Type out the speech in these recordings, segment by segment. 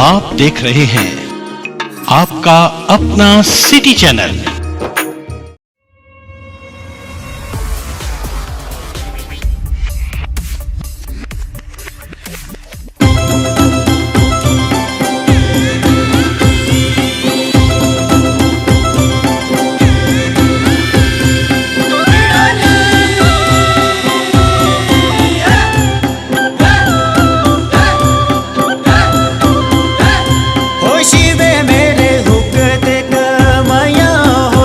आप देख रहे हैं आपका अपना सिटी चैनल। शिवे मेरे हुक दे कमाया हो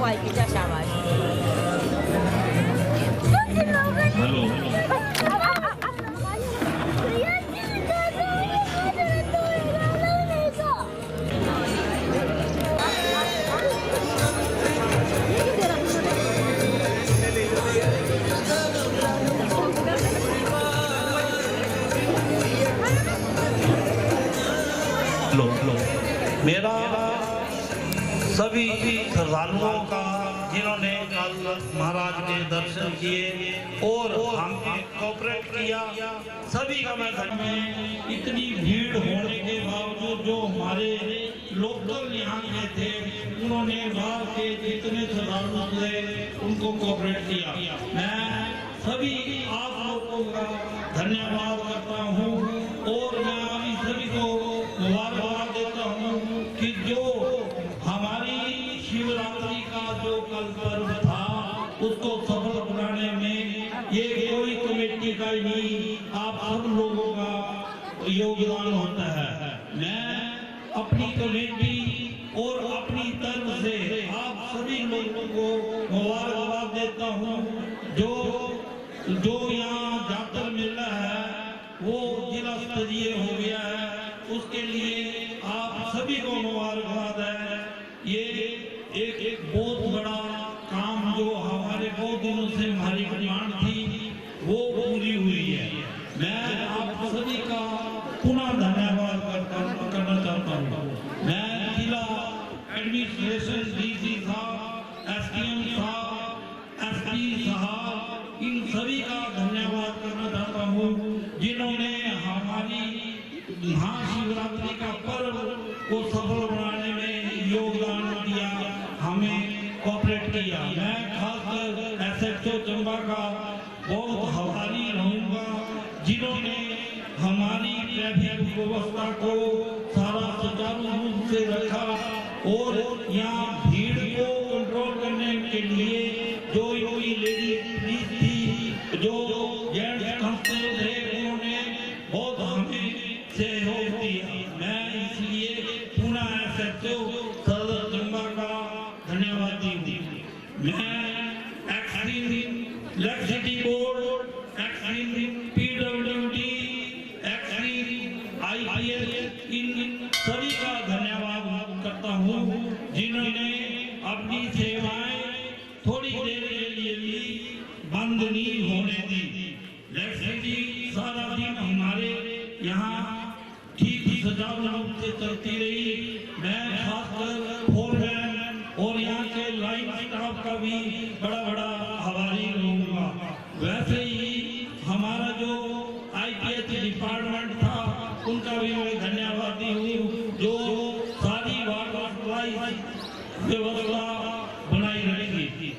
怪比较小吧。हेलो लो मेरा सभी श्रद्धालुओं का जिन्होंने कल महाराज के दर्शन किए और हमने कोऑपरेट किया, सभी का मैं में इतनी भीड़ होने के बावजूद जो हमारे लोकल यहाँ के थे उन्होंने बाहर के जितने श्रद्धालु थे उनको कोऑपरेट किया। मैं सभी आप लोगों का धन्यवाद करता हूँ और मैं अभी सभी को मुबारकबाद देता हूँ कि जो हमारी शिवरात्रि का जो कल पर्व था उसको सफल बनाने में ये कोई कमेटी का ही नहीं, आप सब लोगों का योगदान होता है। मैं अपनी कमेटी और अपनी तरफ से आप सभी लोगों को मुबारकबाद देता हूँ। जो यहाँ जाकर मिला है वो जिला स्तरीय हो गया है, उसके लिए आप सभी को मुबारकबाद है। ये एक बहुत बड़ा काम जो हमारे बहुत दिनों से हमारी डिमांड थी वो पूरी हुई है। मैं आप सभी का पुनः धन्यवाद करना चाहता हूँ। मैं जिला एडमिनिस्ट्रेशन डीसी साहब, एसडीएम साहब, एसपी साहब, इन सभी का धन्यवाद करना चाहता हूँ जिन्होंने हमारी महाशिवरात्रि का पर्व को सफल बनाने में योगदान दिया, हमें कोऑपरेट किया। मैं खासकर एसएचओ चंबा का बहुत आभारी रहूंगा जिन्होंने हमारी ट्रैफिक व्यवस्था को सारा सुचारू रूप से रखा और यहाँ भीड़ को कंट्रोल करने के लिए जो लेडी पुलिस थी, जो जेंट्स कांस्टेबल थे, उन्होंने बहुत हमें सहयोग दिया। मैं इसलिए पुनः एसएचओ सदर चंबा का धन्यवादी हूँ। मैं extreme electricity board, extreme PWD, extreme IPS, इन सभी का धन्यवाद करता हूँ जिन्होंने अपनी सेवाएं थोड़ी देर के लिए भी बंद नहीं होने दी। इलेक्ट्रिसिटी सारा दिन हमारे यहाँ ठीक सुचारू रूप से चलती रही। मैं खासकर फोरमैन और यहाँ के लाइन स्टाफ का भी बड़ा आभारी रहूंगा। वैसे ही हमारा जो आईपीएस डिपार्टमेंट था उनका भी मैं धन्यवादी हूँ जो सारी वाटर सप्लाई व्यवस्था बनाई रखी थी।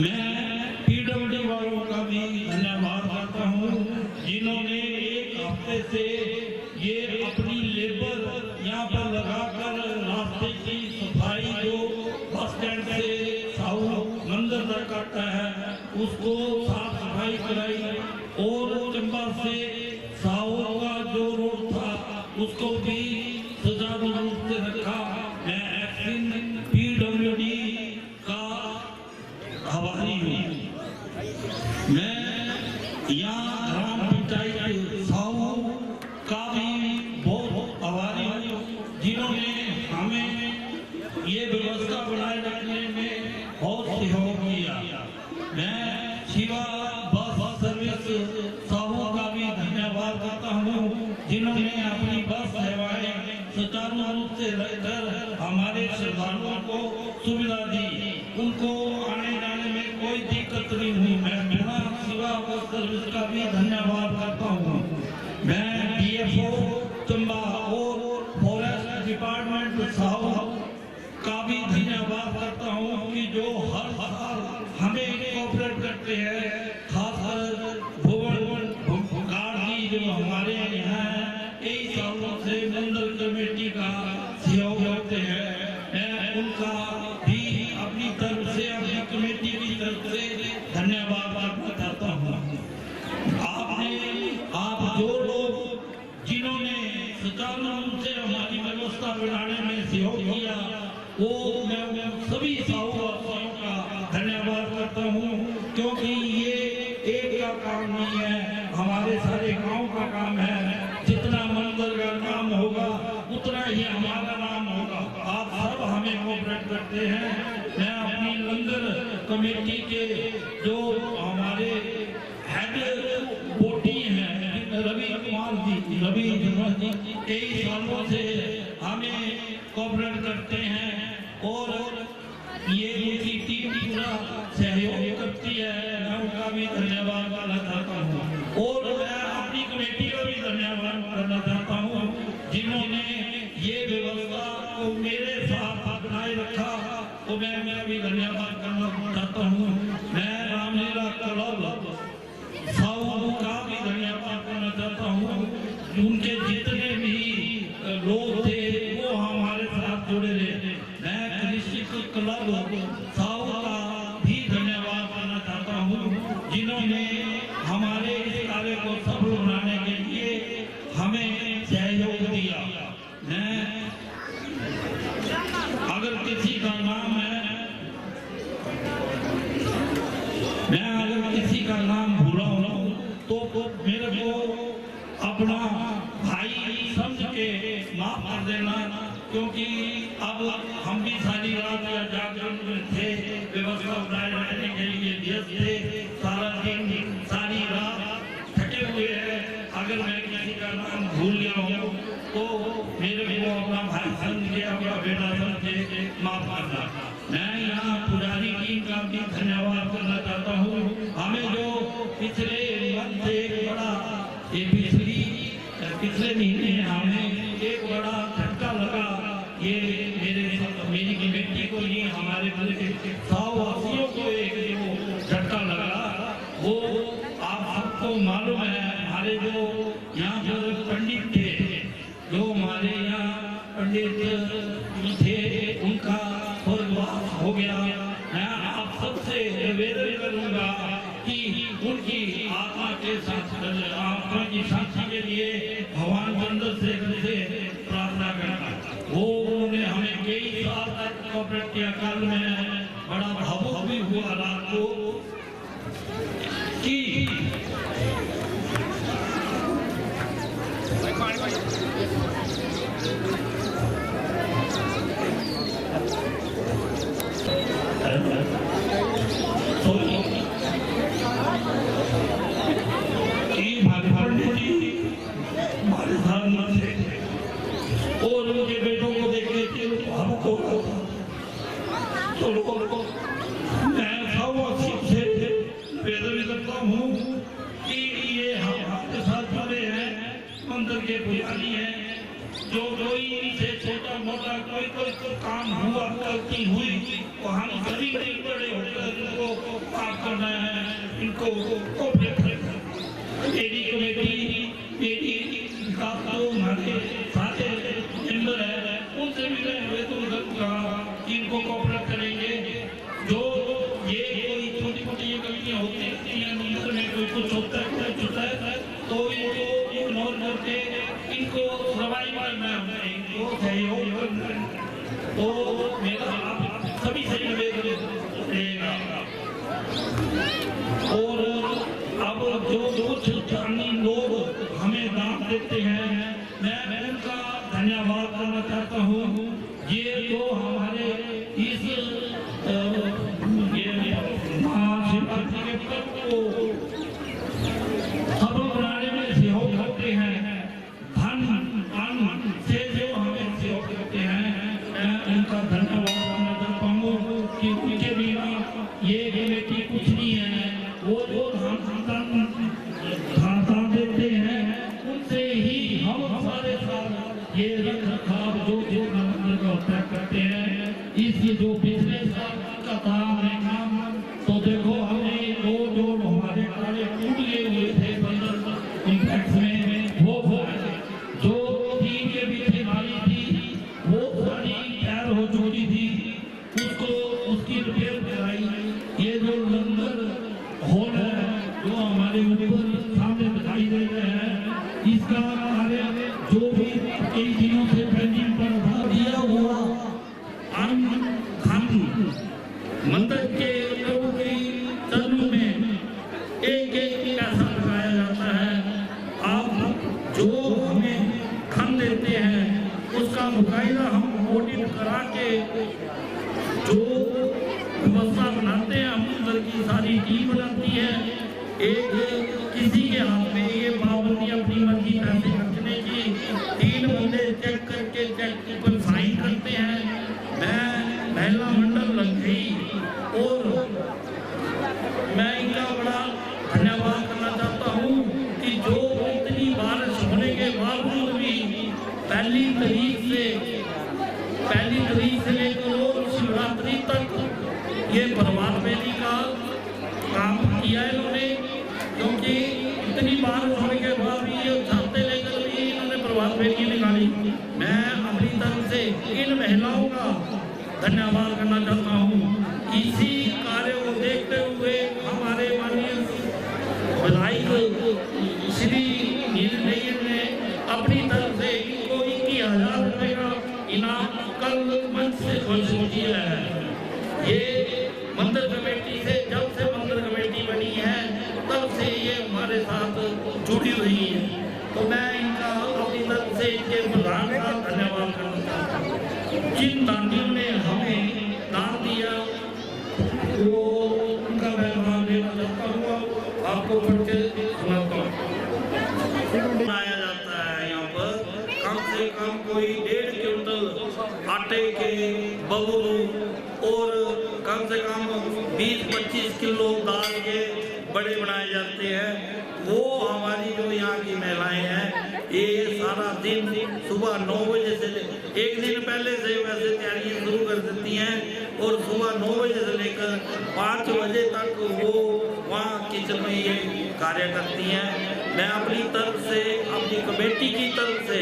मैं पीडब्ल्यूडी वालों का भी धन्यवाद करता हूँ जिन्होंने एक हफ्ते से ये अपनी लेबर यहाँ पर लगाकर रास्ते की सफाई जो बस स्टैंड से साहू मंदिर तक आता है उसको साफ सफाई कराई और चंबा से साहू का जो रोड था उसको भी सुचारू रूप से रखा। मैं एक्सट्रीम पीडब्ल्यूडी का आभारी हूँ। मैं यहाँ ग्राम पंचायत साहू का भी बहुत आभारी हूँ जिन्होंने हमें ये व्यवस्था बनाए रखने में बहुत सहयोग किया। मैं शिवा बस सर्विस साहू का भी धन्यवाद करता हूँ जिन्होंने अपनी बस सेवाएं सुचारू रूप से रखकर हमारे श्रद्धालुओं को सुविधा दी, उनको आने जाने में कोई दिक्कत नहीं हुई। मैं बिना शिवा बस सर्विस का भी धन्यवाद करता हूँ। मैं डीएफओ चंबा और फॉरेस्ट डिपार्टमेंट साहू का भी धन्यवाद करता हूँ कि जो हर साल हमें कोऑपरेट करते हैं। खासकर भुवन गाड़ी जो हमारे यहाँ कई सालों से मंडल कमेटी का सहयोग करते हैं, मैं उनका भी अपनी तरफ से अपनी कमेटी की तरफ से धन्यवाद करना चाहता हूँ। आप जो लोग जिन्होंने सुचारू रूप से हमारी व्यवस्था बनाने में सहयोग किया वो मैं सभी साहू चाहता हूँ, क्योंकि ये एक का काम नहीं है, हमारे सारे गांव का काम है। जितना मंदिर का काम होगा उतना ही हमारा नाम होगा। आप सब हमें कोऑपरेट करते हैं। मैं अपनी लंगर कमेटी के जो हमारे हेड बोटी हैं रवि कुमार जी कई सालों से हमें कोऑपरेट करते हैं और ये उनकी टीम पूरा सहयोग करती है। मैं उनका भी धन्यवाद करना चाहता हूँ और मैं अपनी कमेटी का भी धन्यवाद करना चाहता हूँ, जिन्होंने ये व्यवस्था को मेरे साथ बनाए रखा। तो मैं भी धन्यवाद करना चाहता हूँ। मैं रामलीला क्लब साहू का भी धन्यवाद करना चाहता हूँ। उनके जितने भी लोग थे वो हमारे साथ जुड़े रहे। मैं कृषि क्लब साहू का भी धन्यवाद करना चाहता हूँ, जिन्होंने हमारे इस कार्य को सफल बनाने के लिए हमें सहयोग दिया। अगर किसी का नाम है, मैं अगर किसी का नाम भूला हूँ तो मेरे को अपना भाई समझ के माफ कर देना, क्योंकि अब हम भी सारी रात या जागरण में थे, व्यवस्था बनाए रखने के लिए व्यस्त थे, सारा दिन सारी रात थके हुए हैं। अगर मैं किसी का नाम भूल गया हूँ तो मेरे को अपना भाई समझ के, अपना बेटा समझ के माफ करना। मैं यहाँ पुजारी टीम का भी धन्यवाद करना चाहता हूँ। हमें जो पिछले मंथ एक बड़ा पिछले महीने हमें एक बड़ा झटका लगा, ये मेरी कमेटी को, ये हमारे 100 को एक झटका लगा। वो आप सबको मालूम है, हमारे जो यहाँ पर पंडित थे, जो हमारे यहाँ पंडित थे, उनका स्वर्गवास हो गया। मैं आप सबसे निवेदन करूंगा कि उनकी आत्मा के साथ, आत्मा की शांति के लिए भगवान चंद्रशेखर से प्रार्थना करना। वो उन्होंने हमें कई साल तक कोऑपरेट किया। कल में बड़ा भावुक भी हुआ रात को कि हमारे साथ न थे और उनके बेटों को देख के भावुक हो रहा था। तो मैं से निवेदन करता हूँ कि ये हमारे साथ जुड़े हैं, मंदिर के पुजारी हैं, जो कोई से छोटा मोटा कोई काम हुआ, गलती हुई, तो हम सभी नहीं बड़े होकर इनको माफ करना है, इनको कोऑपरेट करना है। मेरी कमेटी, मेरी जो हमारे सारे मेंबर है, उनसे भी मैं निवेदन करूँगा कि इनको कोऑपरेट करेंगे। जो ये कोई छोटी मोटी ये गलतियाँ होती हैं, मंदिर में कोई कुछ होता है तो इनको इग्नोर करके इनको सर्वाइव करना है, इनको सहयोग करना है। तो मेरा आप सभी से निवेदन रहेगा। और अब जो कुछ स्थानीय लोग हमें दान देते हैं, मैं उनका धन्यवाद करना चाहता हूँ। ये जो हमारे इस महाशिवरात्रि के पर्व को सफल बनाने में सहयोग करते हैं, धन से जो हमें सहयोग करते हैं, मैं उनका धन्यवाद करना चाहता हूँ कि उनके बिना ये कमेटी कुछ नहीं है। वो जो दान देते हैं, उनसे ही हम हमारे साथ ये रख रखाव जो मंदिर का उपयोग करते हैं। इसलिए जो पिछले साल का था काम, तो देखो हमने जो हमारे कार्य टूट गए हुए थे मंदिर कॉम्प्लेक्स में, वो जो टीम के पीछे नाली थी वो सारी तैयार हो चुकी थी, उसकी रिपेयर कराई। ये जो लंगर हॉल है जो हमारे ऊपर सामने दिखाई दे रहे हैं, इसका कार्य जो भी कई दिनों से पेंडिंग पर था, दिया हुआ मंदिर के लोगों की टर्नों में एक एक पैसा लगाया जाता है। आप जो हमें खन देते हैं उसका मुकायदा हम ऑडिट करा के जो व्यवस्था बनाते हैं, हम उधर की सारी टीम बनाती है। एक किसी के हाथ में ये पाबंदी अपनी मर्जी पैसे खर्चने की, 3 बंदे चेक करके चेक पर साइन करते हैं। मैं महिला मंडल लंघई और मैं इनका बड़ा धन्यवाद करना चाहता हूँ कि जो इतनी बारिश होने के बावजूद भी पहली तारीख से लेकर शिवरात्रि तक ये प्रभात फेरी का काम किया है इन्होंने, क्योंकि इतनी बारिश होने के बाद भी ये छाते लेकर भी इन्होंने प्रभात फेरी निकाली। मैं अपनी तरफ से इन महिलाओं का धन्यवाद करना चाहता हूँ। इसी कार्य को देखते हुए हमारे माननीय विधायक श्री नील नैयर ने अपनी तरफ से इनको 21,000 रुपये का इनाम कल मंच से घोषित किया है। ये मंदिर कमेटी से, जब से मंदिर कमेटी बनी है तब से ये हमारे साथ जुड़ी हुई है, तो मैं इनका अपनी तरफ से इनके प्रधान का धन्यवाद करना चाहता हूँ। जिन दानियों ने हमें दान दिया वो उनका मैं नाम लेना चाहता हूँ, आपको पढ़ के सुनाता हूँ। बनाया जाता है यहाँ पर कम से कम कोई 1.5 क्विंटल आटे के बबरू और कम से कम 20-25 किलो दाल के बड़े बनाए जाते हैं। वो हमारी जो यहाँ की महिलाएं हैं ये सारा दिन सुबह 9 बजे से एक दिन पहले से वैसे तैयारियां शुरू कर देती हैं और सुबह 9 बजे से लेकर 5 बजे तक वो वहाँ किचन में ये कार्य करती हैं। मैं अपनी तरफ से, अपनी कमेटी की तरफ से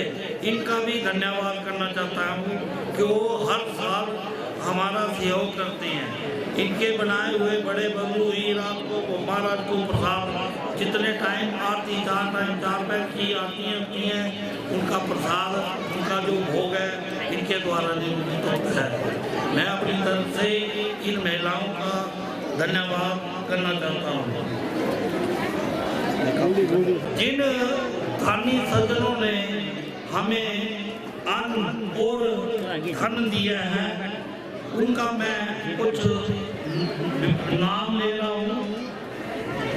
इनका भी धन्यवाद करना चाहता हूँ कि वो हर साल हमारा सहयोग करते हैं। इनके बनाए हुए बड़े बबलू ही रात को महाराज को प्रसाद जितने टाइम आरती 4 टाइम 4 पैक की आती हैं उनका प्रसाद, उनका जो भोग है इनके द्वारा निर्मित होता है। मैं अपनी तरफ से इन महिलाओं का धन्यवाद करना चाहता हूँ। जिन धानी सज्जनों ने हमें अन्न और धन दिया है उनका मैं कुछ नाम ले रहा हूँ।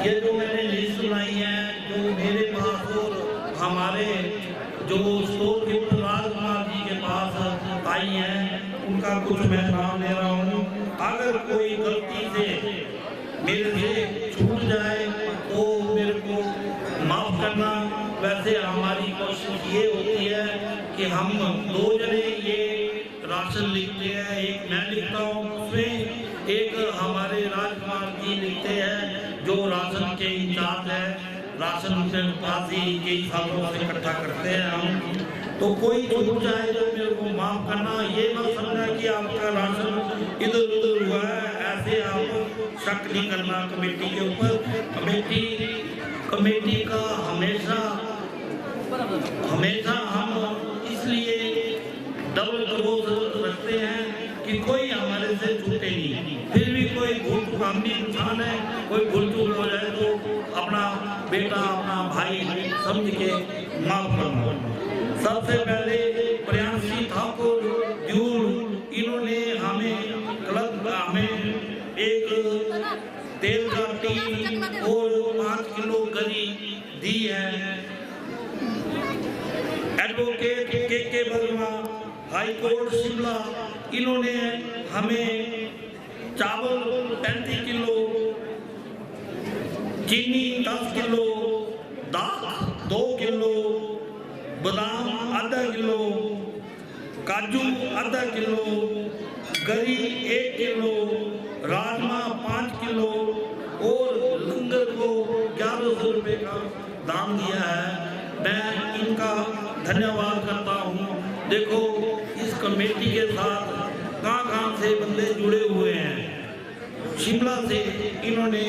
ये जो मैंने लिस्ट बनाई है, जो मेरे पास और हमारे जो स्टोर कीपर राजकुमार जी के पास आई हैं उनका कुछ मैं नाम ले रहा हूँ। अगर कोई गलती से मेरे से छूट जाए तो मेरे को माफ करना। वैसे हमारी कोशिश ये होती है कि हम 2 जने ये राशन लिखते हैं, एक मैं लिखता हूँ उसमें, एक हमारे राजकुमार जी लिखते हैं जो राशन के इंचार्ज है। राशन के पास ही कई सालों से इकट्ठा करते हैं हम। तो कोई छूट जाए तो मेरे को माफ करना। ये मत समझना कि आपका राशन इधर उधर हुआ है, ऐसे आप शक नहीं करना कमेटी के ऊपर। कमेटी का हमेशा हम इसलिए डबल क्रोज रखते हैं कि कोई हमारे से छूटे नहीं। फिर भी कोई भूल काम भी इंसान है, कोई भूल चूक हो जाए तो अपना बेटा अपना भाई समझ के माफ करना। सबसे पहले प्रियांशी ठाकुर इन्होंने हमें एक तेल का टीन और 5 किलो गरी दी है। एडवोकेट के वर्मा हाई कोर्ट शिमला इन्होंने हमें चावल 35 किलो, चीनी 10 किलो, दाल 2 किलो, बादाम आधा किलो, काजू आधा किलो, गरी 1 किलो, राजमा 5 किलो और लंगर को 1100 रुपये का दान दिया है। मैं इनका धन्यवाद करता हूँ। देखो इस कमेटी के साथ कहाँ से बंदे जुड़े हुए हैं। शिमला से इन्होंने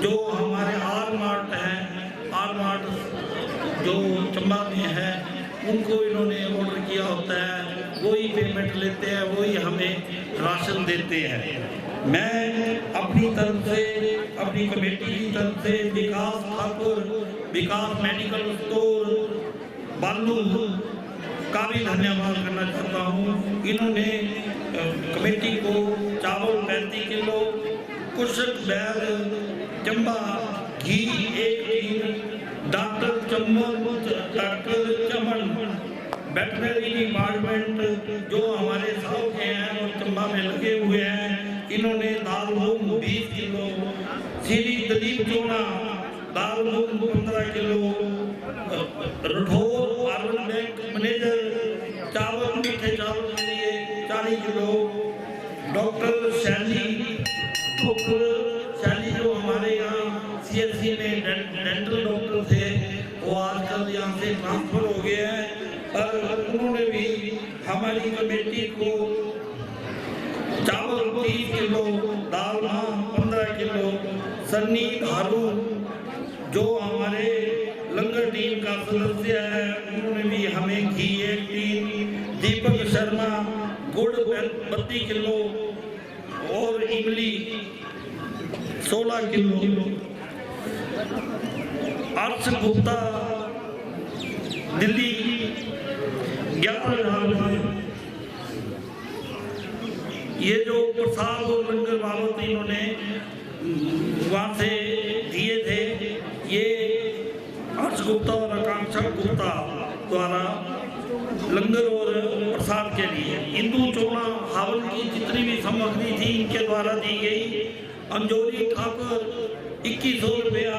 जो हमारे आर मार्ट जो चंबा में है उनको इन्होंने ऑर्डर किया होता है, वही पेमेंट लेते हैं, वही हमें राशन देते हैं। मैं अपनी तरफ से, अपनी कमेटी की तरफ से विकास ठाकुर, विकास मेडिकल स्टोर बालू का भी धन्यवाद करना चाहता हूँ। इन्होंने कमेटी को चावल 35 किलो, कुशल बैग चंबा, घी 1 टीन, डॉक्टर चमन वेटनरी डिपार्टमेंट जो हमारे साथ के हैं और चंबा में लगे हुए हैं, इन्होंने दाल मूंग 20 किलो, श्री दलीप चोना दाल मूंग 15 kilo, Rathore urban bank manager चावल मीठे चावल के लिए 40 किलो, डॉक्टर शैली जो हमारे यहाँ CSC में डेंटल डॉक्टर थे, वो आजकल यहाँ से ट्रांसफर हो गए हैं, पर उन्होंने भी हमारी कमेटी को चावल 30 किलो, दाल 15 किलो, सन्नी धारू जो हमारे लंगर टीम का सदस्य है, उन्होंने भी हमें घी 1 टीन, दीपक शर्मा गुड़ 32 किलो और इमली 16 किलो, अर्श गुप्ता दिल्ली 11,000। ये जो प्रसाद और लंगर बाबत इन्होंने वहाँ से दिए थे, ये अर्श गुप्ता और आकांक्षा गुप्ता द्वारा लंगर और प्रसाद के लिए। हिंदू चोला हावल की जितनी भी सामग्री थी इनके द्वारा दी गई। अंजोरी ठाकुर 2100 रुपया,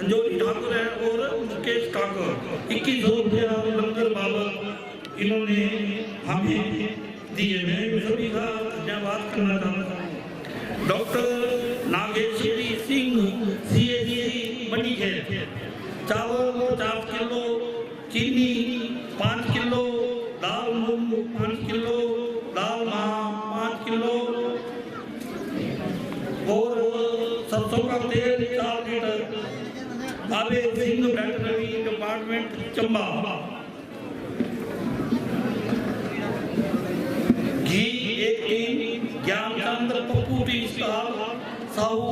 अंजोरी ठाकुर है और मुकेश ठाकुर 2100 रुपया लंगर बाबत इन्होंने हमें दिए। मैं सभी का धन्यवाद करना चाहता हूँ। डॉक्टर नागेश्वरी सिंह CSC मणिखेत चावल 50 किलो, चीनी 5 किलो, दाल मूंग 5 किलो, दाल 5 किलो और सरसों का तेल 4 लीटर। आबे सिंह वेटनरी डिपार्टमेंट चंबा घी 1 tin, Gyanchandra Pappu tea stall Sahu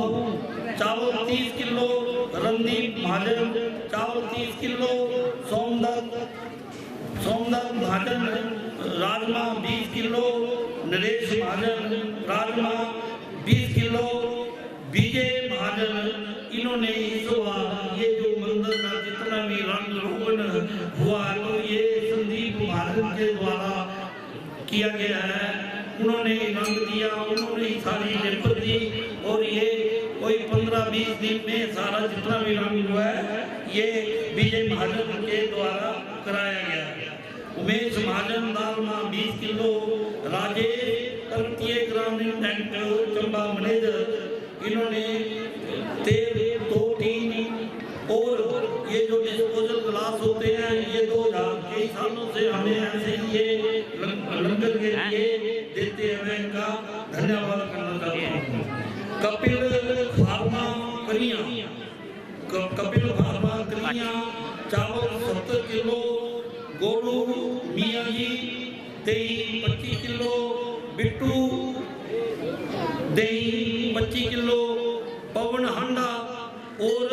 चावल 30 किलो, रणदीप महाजन चावल 30 किलो, सोमदत्त महाजन राजमा 20 किलो, नरेश महाजन राजमा 20 किलो, विजय महाजन इन्होंने इस बार ये जो मंदिर का जितना भी रंग रोगन हुआ तो ये संदीप महाजन के द्वारा किया गया है। उन्होंने रंग दिया, उन्होंने सारी लेबर दी और ये कोई 15-20 दिन में सारा जितना भी रंग हुआ है ये विजय महाजन के द्वारा कराया गया। उमेश महाजन दालमा 20 किलो, राजेश तृतीय ग्रामीण बैंक चंबा मैनेजर इन्होंने तेल 2 टीन और ये जो डिस्पोजल ग्लास होते हैं ये 2000 कई सालों से हमें ऐसे ये लंगर के लिए देते हैं, इनका धन्यवाद करना चाहता हूँ। कपिल फार्मा कलिया चावल 70 किलो, गोलू मियाँ जी दही 25 किलो, बिट्टू दही 25 किलो, पवन हांडा और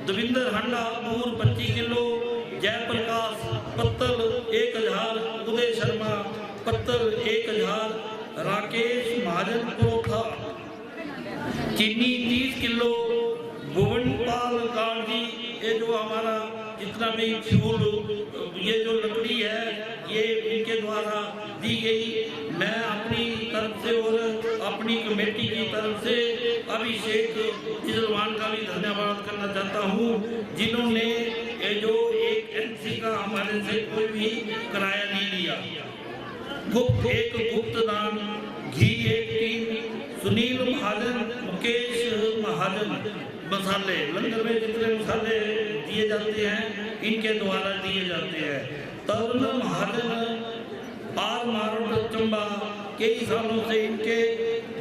दविंदर हांडा पूर 25 किलो, जयप्रकाश पत्तल 1000, उदय शर्मा पत्तल 1000, राकेश महाजन परोठा चीनी 30 किलो, भुवनपाल गांधी ये जो हमारा जितना भी फ्यूल ये जो लकड़ी है ये इनके द्वारा दी गई। मैं अपनी तरफ से और अपनी कमेटी की तरफ से अभिषेक इजलवान का भी धन्यवाद करना चाहता हूँ, जिन्होंने ये जो एक NC का हमारे से कोई भी किराया नहीं लिया। गुप्त दान घी 1 टीन, सुनील महाजन मुकेश महाजन मसाले लंगर में जितने मसाले दिए जाते हैं इनके द्वारा दिए जाते हैं। तरुण महाजन पार मारोड चंबा कई सालों से इनके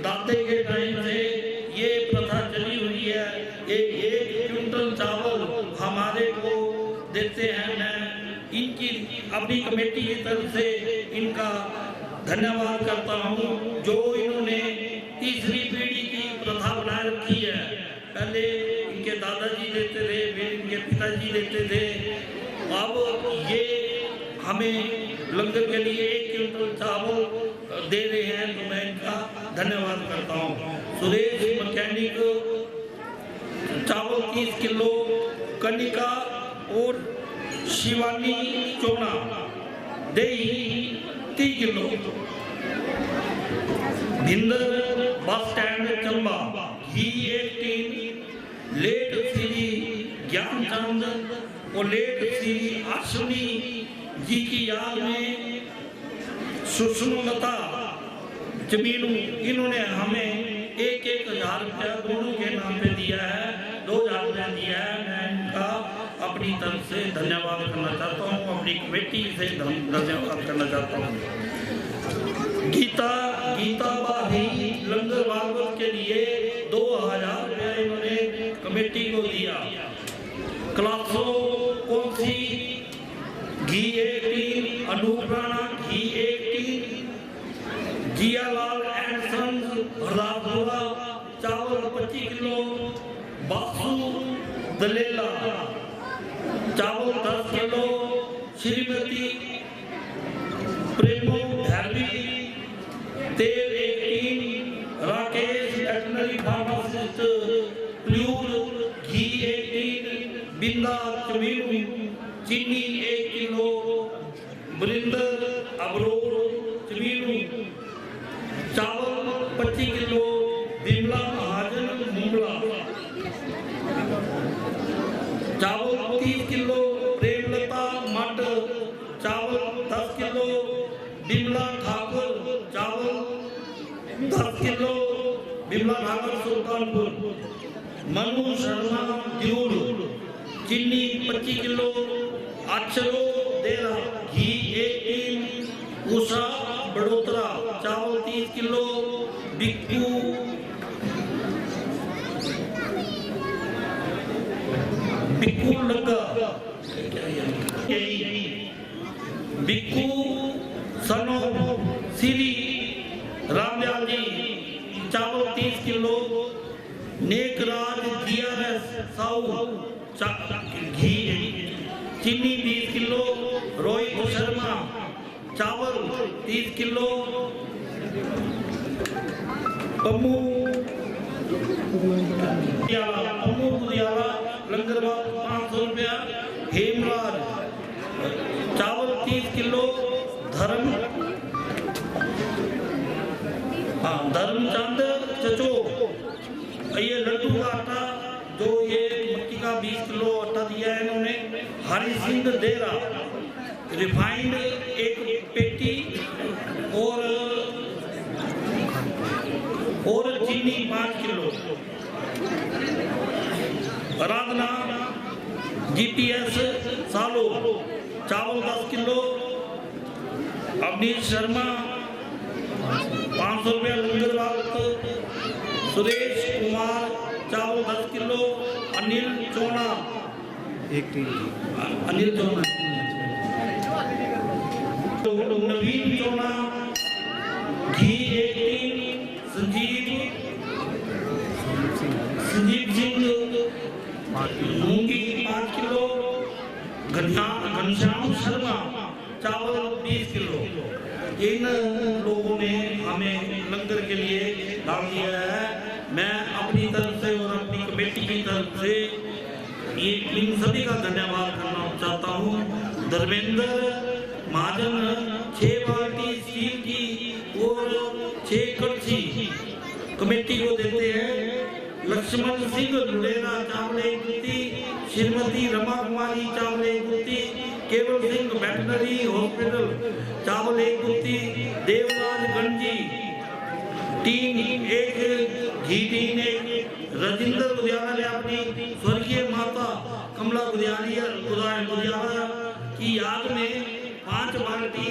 दादे के टाइम से ये प्रथा चली हुई है। एक क्विंटल चावल हमारे को देते हैं। मैं इनकी अपनी कमेटी की तरफ से इनका धन्यवाद करता हूँ जो इन्होंने तीसरी पीढ़ी की प्रथा बनाए रखी है। पहले इनके दादाजी देते थे, फिर इनके पिताजी देते थे। अब ये हमें लंगर के लिए 1 क्विंटल चावल दे रहे हैं, तो मैं इनका धन्यवाद करता हूँ। सुरेश मैकेनिक चावल 30 किलो, कनिका और शिवानी चोना दही 30 किलो, भिंदर बस स्टैंड चंबा घी 1 टीन, लेट श्री ज्ञानचंद और लेट श्री अश्विनी जी की याद में सुषमलता जमीनू इन्होंने हमें 1,000 रुपया दोनों के नाम पे दिया है, 2,000 रुपया दिया है। मैं इनका अपनी तरफ से धन्यवाद करना चाहता हूँ, अपनी कमेटी से धन्यवाद करना चाहता हूँ। गीता बाही लंगर भागवत के लिए 2,000 रुपया इन्होंने कमेटी को दिया। क्लासो कौनसी घी 1 टीन, अनूप राणा घी 1 tin, Jiyalal and sons Rajpura चावल 25 किलो, बासु दलेला चावल 10 किलो, श्रीमती प्रेमो धैर्वी तेल 1 टीन, राकेश वेटनरी फार्मासिस्ट प्लूर घी 1 टीन, बिंदा चमीनू चीनी 1 किलो, बरिंदर अबरोर चमीनू चावल 25 किलो, बिमला महाजन मुंबला चावल 30 किलो, प्रेमलता मठ चावल 10 किलो, बिमला ठाकुर चावल 10 किलो, बिमला ठाकुर सुल्तानपुर, मनु शर्मा दियूर चीनी 25 किलो, अक्षरो देरा घी 1 टीन, उषा बड़ोतरा चावल 30 किलो, बिक्कू लगा बिक्कू सनो श्री रामदयाल जी चावल 30 किलो, नेकराज DRS साऊ घी चीनी 20 किलो, रोहित शर्मा चावल 30 किलो, पम्मू गुदियाला लंगर 500 रुपया, हेमराज चावल 30 किलो, धर्मचंद चचो ये लड्डू का आटा जो ये मक्की का 20 किलो आटा दिया है इन्होंने। हरि सिंह देरा रिफाइंड 1 पेटी और चीनी 5 किलो। आराधना GPS सालो चावल 10 किलो, अवनीश शर्मा 500 रुपया लंगर वक्त, सुरेश कुमार चावल 10 किलो, अनिल चोना 1 टीन, अनिल चोना, नवीन चोना घी 1 टीन, संजीव सिंह मूंगी 5 किलो, घनश्याम शर्मा चावल 20 किलो। इन लोगों ने हमें लंगर के लिए दान दिया है। मैं अपनी तरफ से और अपनी कमेटी की तरफ से ये इन सभी का धन्यवाद करना चाहता हूँ। धर्मेंद्र महाजन 6 बाल्टी स्टील की और 6 कड़छी कमेटी को देते हैं। लक्ष्मण सिंह लुड़ेरा चावल 1 गुत्ती, श्रीमती रमा कुमारी चावल 1 गुत्ती, केवल सिंह वेटनरी हॉस्पिटल चावल 1 गुत्ती, देवराज गंजी टीन 1 घी टीन 1, राजेंद्र गुदियाला ने अपनी स्वर्गीय माता कमला गुदियाला की याद में 5 बाल्टी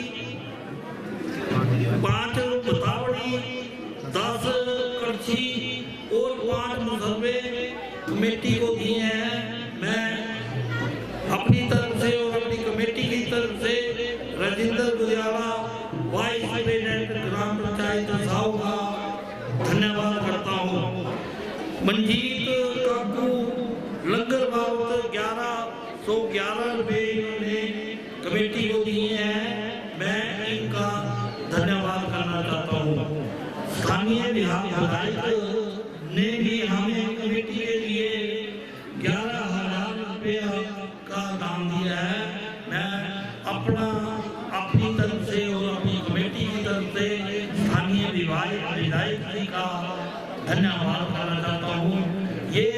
5 बतावड़ी 10 कड़छी और 5 मुसलबे कमेटी को दिए हैं। मैं अपनी तरफ से और अपनी कमेटी की तरफ से राजेंद्र गुदियाला वाइस प्रेसिडेंट ग्राम पंचायत साहू का धन्यवाद मंजीत काकू लंगर बाबत 1111 रुपए इन्होंने कमेटी को दिए हैं। मैं इनका धन्यवाद करना चाहता हूँ। स्थानीय विधायक ने भी हमें कमेटी के लिए 11,000 रुपया का दान दिया है। मैं अपनी तरफ से और अपनी कमेटी की तरफ से स्थानीय विधायक जी का धन्यवाद करना चाहता हूँ। ये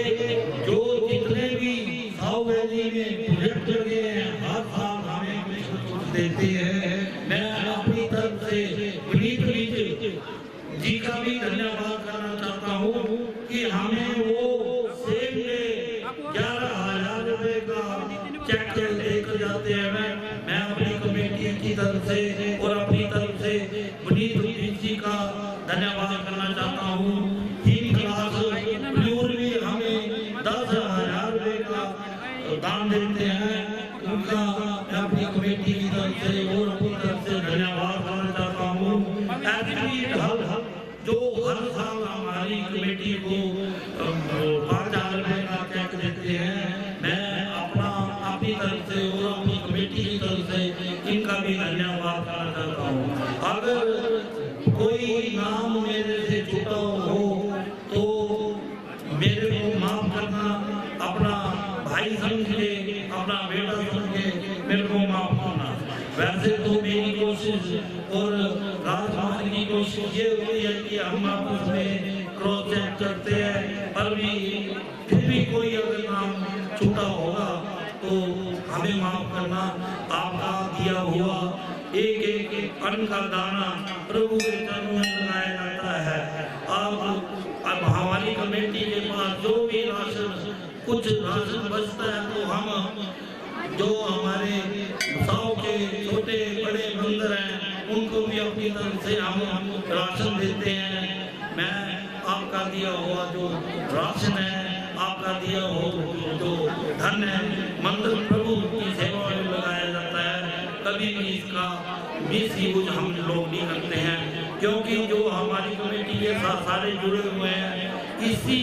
जो जितने भी साउ वैली में प्रोजेक्ट लगे हैं हर साल हमें कुछ देते हैं। मैं अपनी तरफ से पुनीत जी का भी धन्यवाद करना चाहता हूँ कि हमें वो सेम डे 11,000 रुपए का चेक देकर जाते हैं। मैं अपनी कमेटी की तरफ से और अपनी तरफ से पुनीत जी का धन्यवाद करना चाहता हूँ। तीन क्लास भी हमें 10,000 रुपए का दान देते हैं। उनका मैं अपनी कमेटी की तरफ से और अपनी तरफ से धन्यवाद करना चाहता हूँ। जो हर साल हमारी कमेटी को 5,000 रुपए का चेक देते हैं। मैं अपनी तरफ से और अपनी कमेटी की तरफ से इनका भी धन्यवाद करना चाहता हूँ। अगर कोई नाम मेरे से छूटा हो तो मेरे को माफ करना। अपना भाई समझ के, अपना बेटा समझ के मेरे को माफ करना। वैसे तो मेरी कोशिश और राजकुमार की कोशिश ये होती है कि हम आपस में क्रॉस चेक करते हैं, पर भी फिर भी कोई अगर नाम छूटा होगा तो हमें माफ करना। आपका दिया हुआ एक एक अन्न का दाना प्रभु के चरणों में लगाया जाता है। अब हमारी कमेटी के पास जो भी कुछ राशन बचता है तो हम जो हमारे साव के छोटे बड़े मंदिर हैं उनको भी अपनी तरफ से हम राशन देते हैं। मैं आपका दिया हुआ जो राशन है, आपका दिया हुआ जो धन है, मंदिर प्रभु की सेवा में लगाया जाता है। कभी भी इसका मिसयूज हम लोग नहीं करते हैं, क्योंकि जो हमारी कमेटी के साथ सारे जुड़े हुए हैं इसी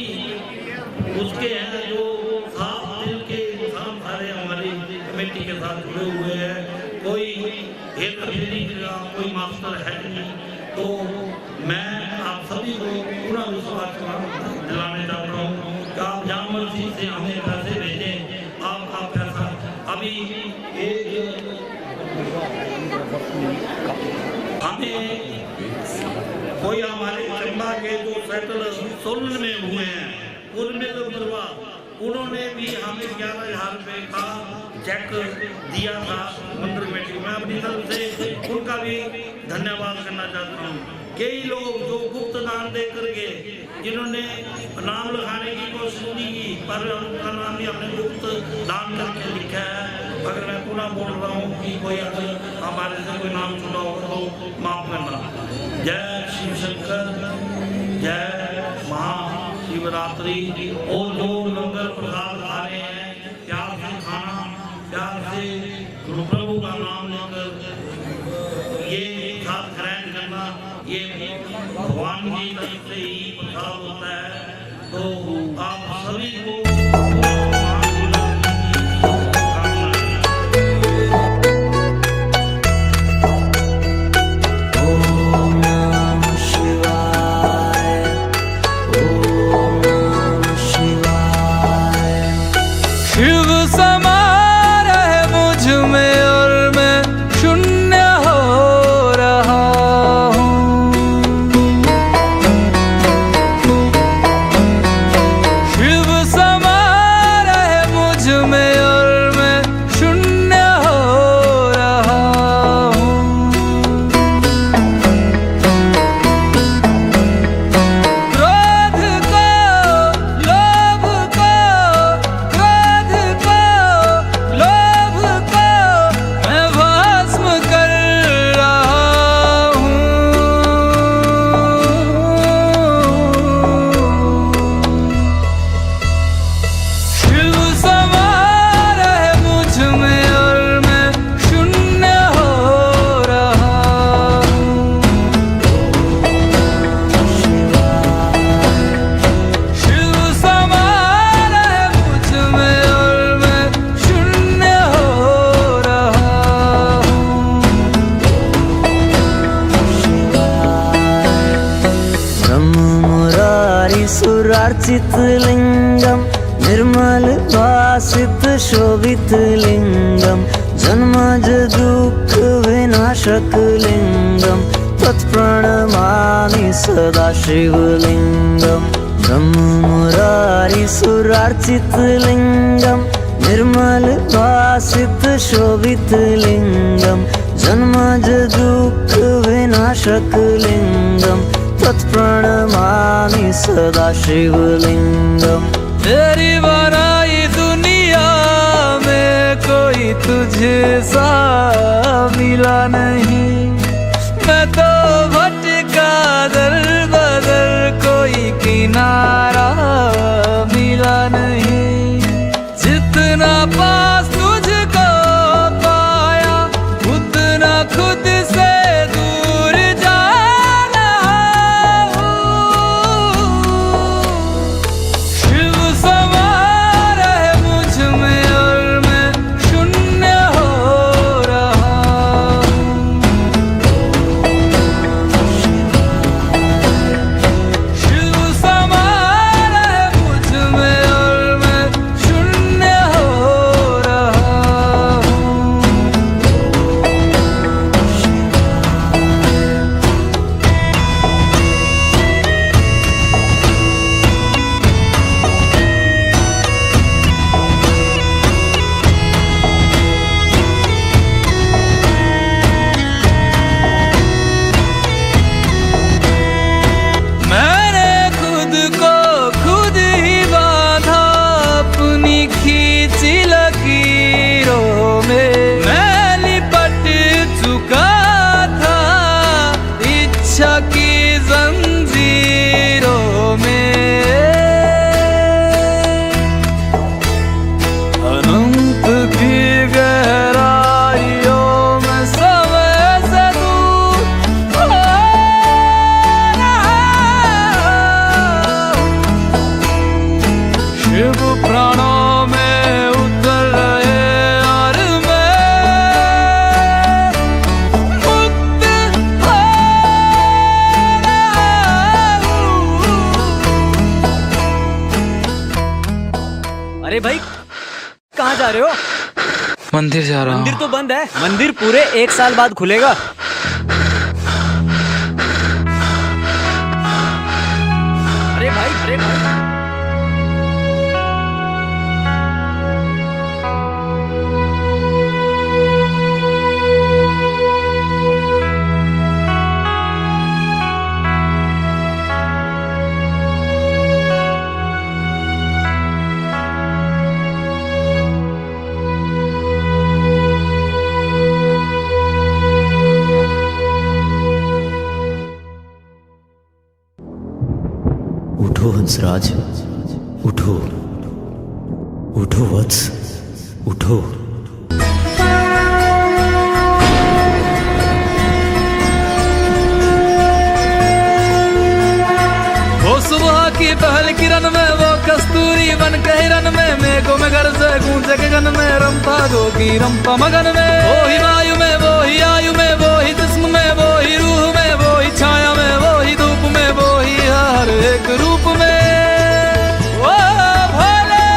उसके हैं जो साफ दिल के इंसान सारे हमारी कमेटी के साथ जुड़े हुए हैं। कोई हेरफेरी का कोई मास्टर है नहीं। तो मैं आप सभी को पूरा विश्वास दिलाने चाहता हूँ कि आप जहाँ मर्जी से हमें पैसे भेजें। आपका पैसा अभी हमें कोई हमारे चंबा के जो सेटल सोलन में हुए हैं उन्होंने भी हमें 11,000 रुपए का चेक दिया था मंदिर कमेटी। मैं अपनी तरफ से उनका भी धन्यवाद करना चाहता हूँ। कई लोग जो गुप्त दान दे करके जिन्होंने नाम लिखाने की कोशिश नहीं की, पर उनका नाम भी हमने गुप्त दान करके लिखा है। अगर मैं पूरा बोल रहा हूँ कि कोई अगर हमारे से कोई नाम छूटा हो तो माफ करना। जय शिव शंकर, जय महाशिवरात्रि। और जो लंगर प्रसाद खा रहे हैं प्यार से खाना, प्यार से गुरु प्रभु का नाम लेकर ये साथ ग्रहण करना, ये भगवान की तरफ से ही प्रसाद होता है। तो आप सभी को शिव समा रहे मुझ में और मैं शून्य हो रहा हूँ। शिव समा मुरारी सुरार्चित लिंगम निर्मल भासित शोभित लिंगम जन्मज दुःख विनाशक लिंगम तत्प्रणमामि सदा शिवलिंगम ब्रह्म मुरारी सुरार्चित लिंगम निर्मल भासित शोभित लिंगम जन्मज दुःख विनाशक लिंगम तत्प्रणमामि सदा शिवलिंगम। तेरी बनाई दुनिया में कोई तुझे सा मिला नहीं, मैं तो भटका दर बदर कोई किनारा मिला नहीं। जितना पास तुझको पाया उतना खुद से दूर जा रहा हूँ। शिव समा रहे मुझ में और मैं शून्य हो रहा हूँ। शिव समा रहे मुझ में और मैं शून्य हो रहा हूँ। मैंने खुद को खुद ही बांधा अपनी खींची लकीरों में। मैं लिपट चुका था इच्छा की जंजीरों में। अनंत की गहराइयों में समय से दूर हो रहा हूँ। शिव प्राणों में उतर रहे और मैं मुक्त हो रहा हूँ। अरे भाई कहाँ जा रहे हो? मंदिर जा रहा मंदिर तो बंद है। मंदिर पूरे 1 साल बाद खुलेगा। अरे भाई उठो हंसराज, उठो उठो वत्स, उठो। वो सुबह की पहल किरण में वो कस्तूरी बन के हिरन में मेघों में घर से गूंजे गगन में रंपा गोगी रंपा मगन में। वो ही वायु में वो ही आयु में वो ही जिस्म में वो ही रूह में वो ही छाया में वो ही धूप में वो ही हर एक रूप में। वो भोले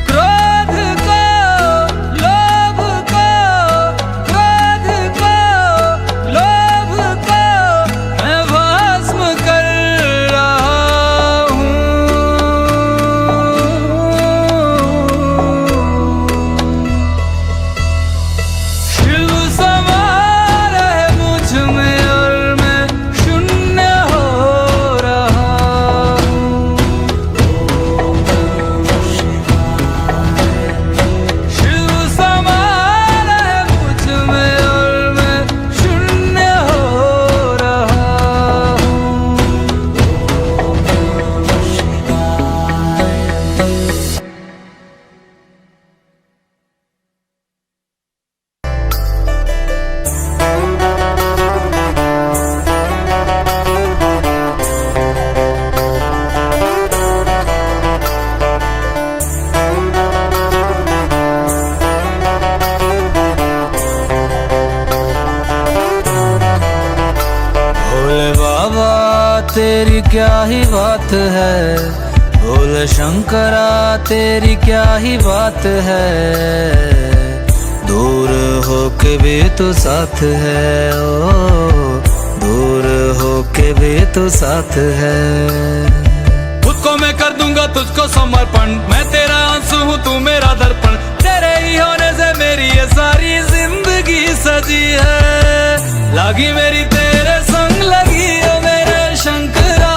क्रोध को लोभ को क्रोध को लोभ को मैं भस्म कर रहा हूँ। बात है, बोल शंकरा तेरी क्या ही बात है, दूर हो के भी तू साथ है, ओ दूर हो के भी तू साथ है। खुद को मैं कर दूंगा तुझको समर्पण, मैं तेरा आंसू हूँ तू मेरा दर्पण, तेरे ही होने से मेरी ये सारी जिंदगी सजी है। लागी मेरी तेरे संग लगी ओ मेरे शंकरा,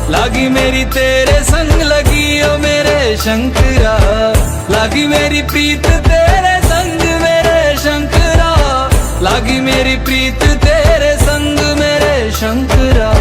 लागी मेरी तेरे संग लगी ओ मेरे शंकरा, लागी मेरी प्रीत तेरे संग मेरे शंकरा, लागी मेरी प्रीत तेरे संग मेरे शंकरा।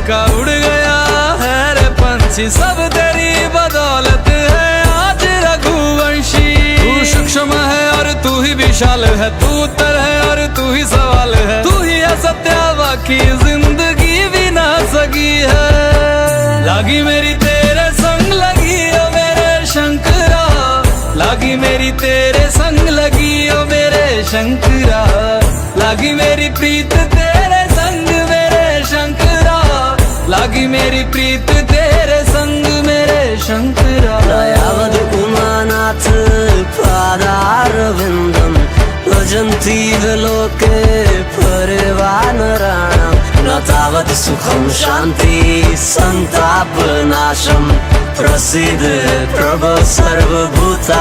का उड़ गया है रे पंछी, सब तेरी बदौलत है आज रघुवंशी। तू सूक्ष्म है और तू ही विशाल है, तू उत्तर है और तू ही सवाल है, तू ही है सत्य बाकी जिंदगी भी ना सकी है। लागी मेरी तेरे संग लगी ओ मेरे शंकरा, लागी मेरी तेरे संग लगी ओ मेरे शंकरा, लागी मेरी प्रीत तेरे संग मेरे शंकरा, लागी मेरी प्रीत तेरे संग मेरे शंकरा। दयावद उमानाथ पादारविन्दं भजन्ति लोके परिवानराणां, न तावत् सुखं शान्ति संतापनाशं, प्रसीद प्रभो सर्वभूतादिवासं।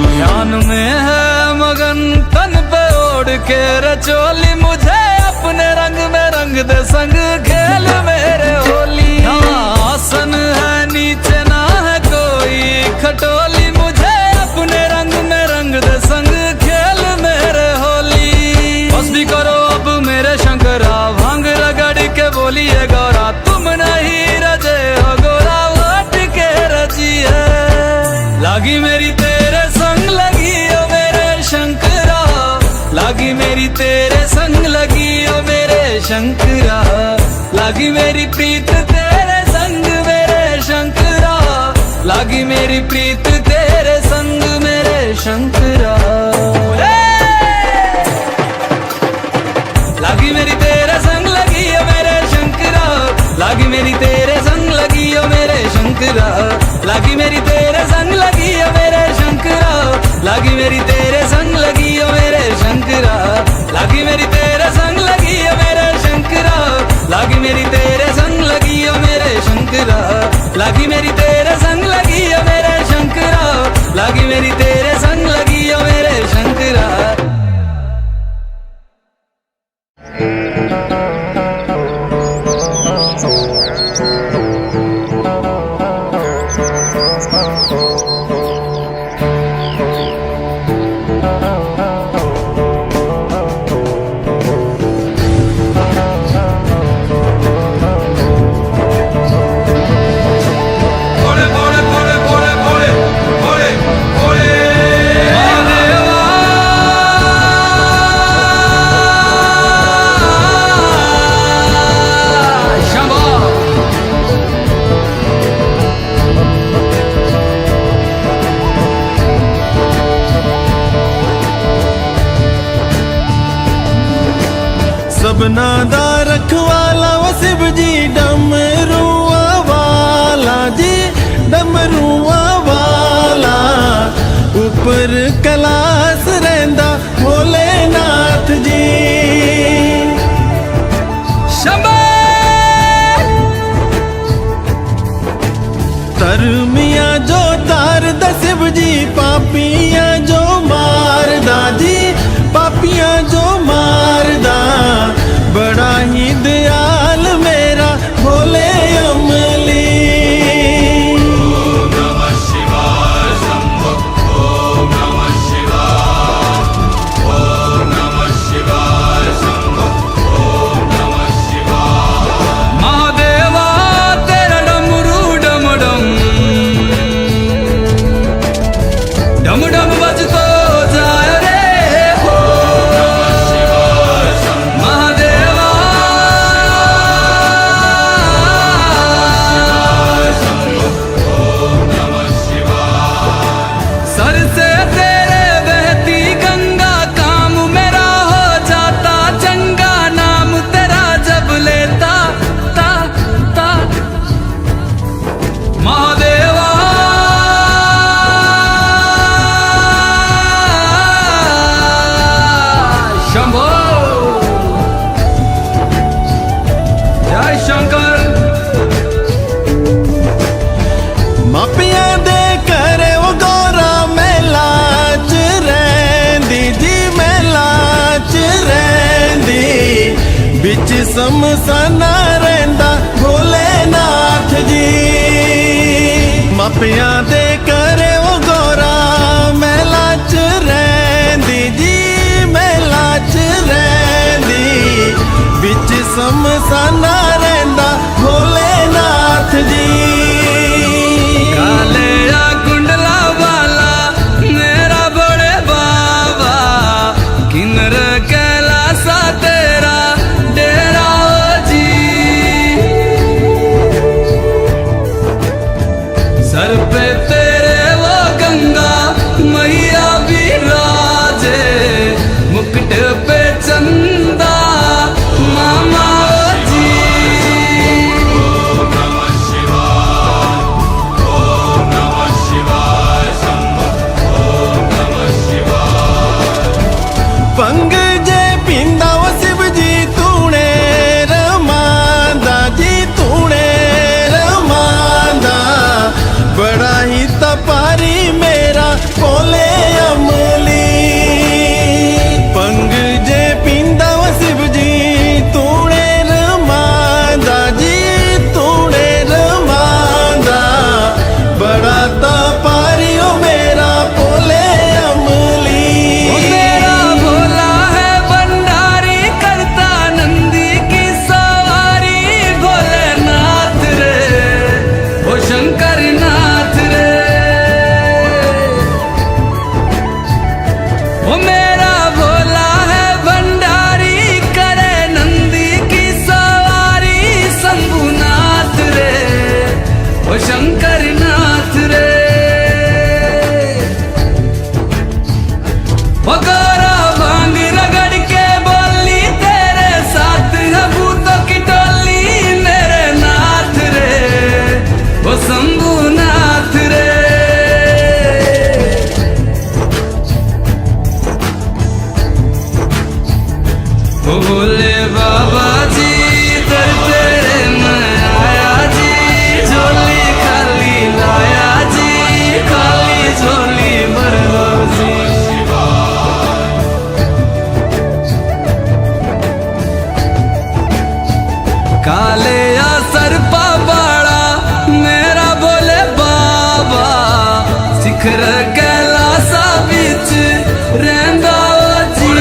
ध्यान में है मगन तन पे ओढ़ के रचोली, मुझे अपने रंग में रंग दे संग खेल मेरे होली। आसन है नीचे ना है कोई खटोली, मुझे अपने रंग में रंग दे संग खेल मेरे होली। बस भी करो अब मेरे शंकरा, भांग रगड़ के बोलिए गौरा, तुम नहीं रजे हो गोरा वाट के रजी है। लागी मेरी तेरे संग लगी ओ मेरे शंकरा, लागी मेरी तेरे संग लगी ओ मेरे शंकरा, लागी मेरी प्रीत तेरे संग मेरे शंकरा, लागी मेरी प्रीत तेरे संग मेरे शंकरा। लागी मेरी तेरे संग लगी ओ मेरे शंकरा, लागी मेरी तेरे संग लगी ओ मेरे शंकरा, लागी मेरी तेरे संग लगी ओ मेरे शंकरा, लागी मेरी तेरे संग लगी ओ मेरे शंकरा, लागी मेरी तेरे संग लगी ओ मेरे शंकरा, लागी मेरी तेरे संग लगी ओ मेरे शंकरा, लागी मेरी तेरे संग लगी ओ मेरे शंकरा, लागी मेरी तेरे संग लगी ओ मेरे शंकरा। सबना दा रखवाला वो शिव जी, डमरुआ वाला जी डमरुआ वाला, ऊपर कैलाश रहिंदा भोलेनाथ जी। धर्मिया जो तार दा शिव जी, पापिया जो मार दा जी, पापिया जो मार दा, बड़ा ही दयाल मेरा भोले अमली। ओम नमः शिवाय शंभो, ओम नमः शिवाय, ओम नमः शिवाय शंभो, ओम नमः शिवाय। महादेवा तेरा डमरू मापियां दे करे वो गौरा मेला च रैंदी जी, मेला च रैंदी, बिच समसाना रैंदा भोलेनाथ जी। मापियां दे करे वो गौरा मेला च रैंदी जी, मेला च रैंदी, बिच समसाना रैंदा भोलेनाथ जी। कालिया कुंडला वाला मेरा बड़े बाबा, किन्नर कैलासा तेरा डेरा जी। सर पे तेरे वो गंगा मैया विराजे, मुकुट पे चंदा मामा जी। पंग जे पिंदा वो शिव जी तूने रमांदा जी, तूने रमांदा, बड़ा ही तपारी मेरा बोले अमली। पंग जे पिंदा वो शिव जी तूने रमांदा जी, तूने रमांदा, बड़ा तपारी ओ मेरा बोले अमली। मेरा भोला है भंडारी, करता नंदी की सवारी, भोलेनाथ रे ओ शंकर नाथ रे। ओ मेरा भोला है भंडारी, करे नंदी की सवारी, शंभुनाथ रे ओ शंकर नाथ रे। गौरा भांग रगड़ के बोली, तेरे साथ है भूतों की टोली, मेरे नाथ रे ओ शंभुनाथ रे। ओ भोले बाबा जी दर तेरे मैं आया जी, झोली खाली लाया जी, खाली झोली भर लो जी। कालिया सरपा बाड़ा मेरा बोले बाबा, शिखर कैलासा बिच रैंदा जी।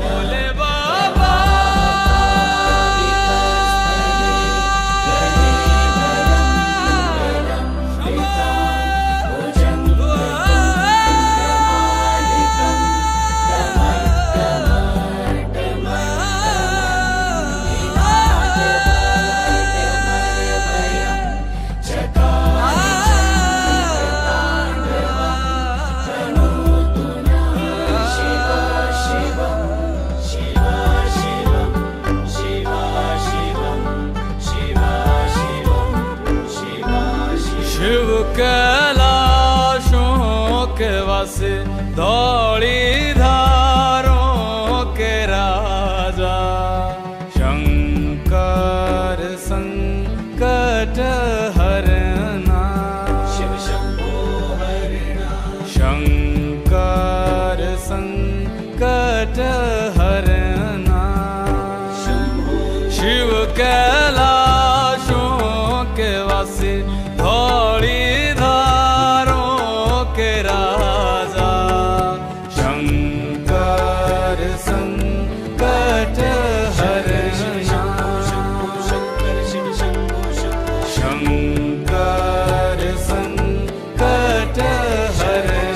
भोले बाबा शिव कैलाशों के वासे, धौली धारों के राजा, शंकर संकट हरना, शिव शंभो हरना, शंकर संकट हरना, शिव कैलाशों धौली धारों के राजा शंकर संकट हरण शंकर संकट हरण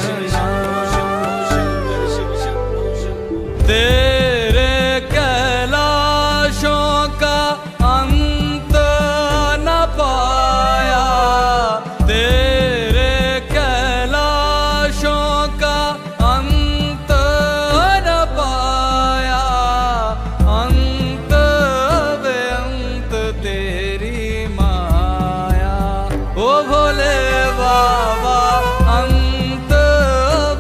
तेरे कैलाशों का अंत न पाया तेरे कैलाशों का अंत न पाया अंत बेअंत तेरी माया ओ भोले बाबा अंत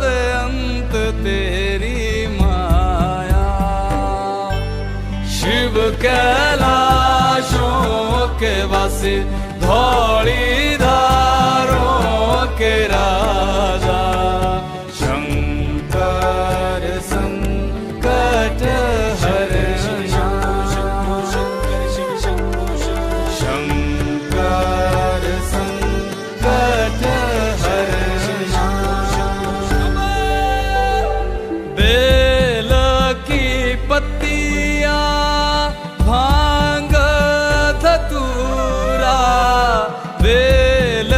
बेअंत तेरी माया शिव कैलाशों के वासी धौली धारों के राजा शंकर संकट हरण शंकर संकट हरण बेल की पत्तियां भांग धतूरा बेल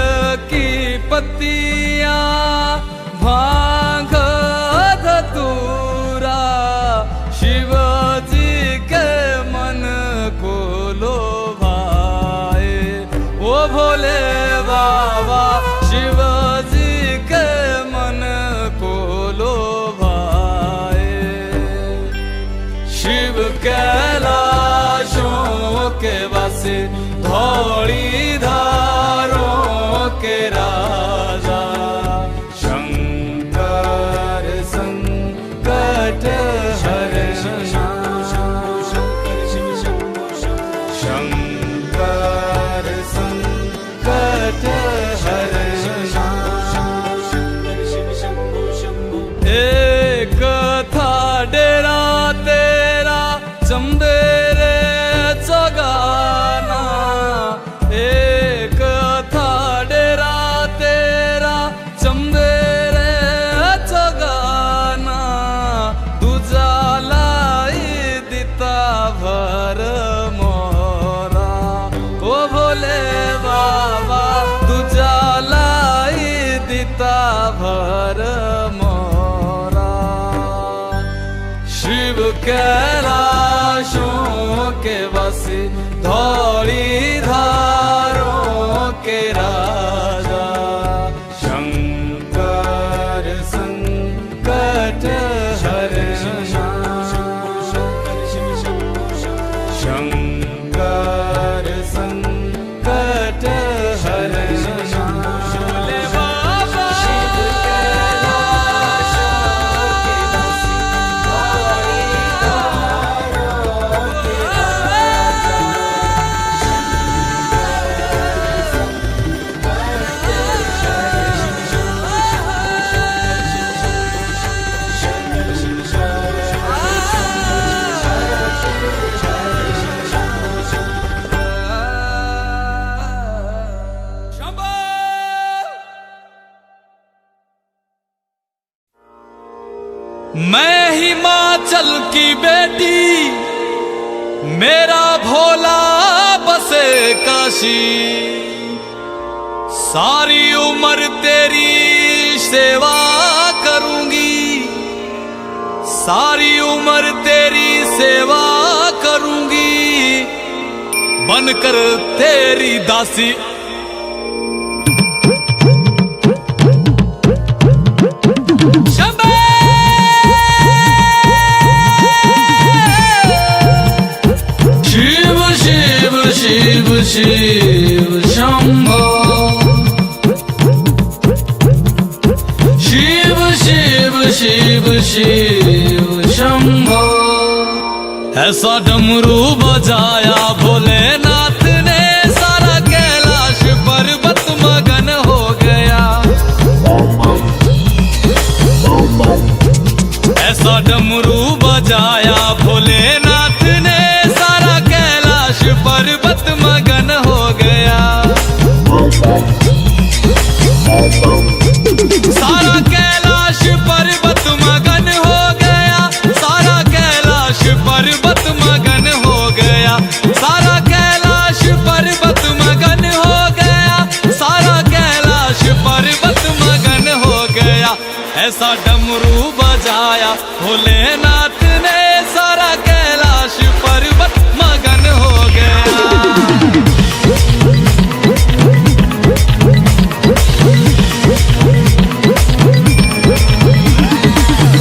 की पत्तियां भांग धतूरा शिव जी के मन को लोभाए ओ भोले बाबा शिव जी के मन को लोभाए शिव कैलाशों के वासी धौली धारों के राजा शंकर संकट हरण शंकर संकट हरण एक था डेरा तेरा चंबेरे चगाना एक था डेरा तेरा चंबेरे चगाना तुझा लाई दिता भर मोरा ओ भोले बाबा तुझा लाई दिता भर मोरा शिव कैलाशों के वासी धौली धारों के राजा शंकर संकट हरण शंकर संकट हरण भोले बाबा मैं हिमाचल की बेटी मेरा भोला बसे काशी सारी उम्र तेरी सेवा करूंगी सारी उम्र तेरी सेवा करूंगी बनकर तेरी दासी शिव शिव शंभो शिव शिव शिव शिव शंभो ऐसा डमरू बजाया भोलेनाथ ने सारा कैलाश पर्वत मगन हो गया ऐसा डमरू बजाया भोलेनाथ ने सारा कैलाश पर्वत मगन हो गया ऐसा डमरू बजाया भोलेनाथ ने, सारा कैलाश पर्वत मगन हो गया।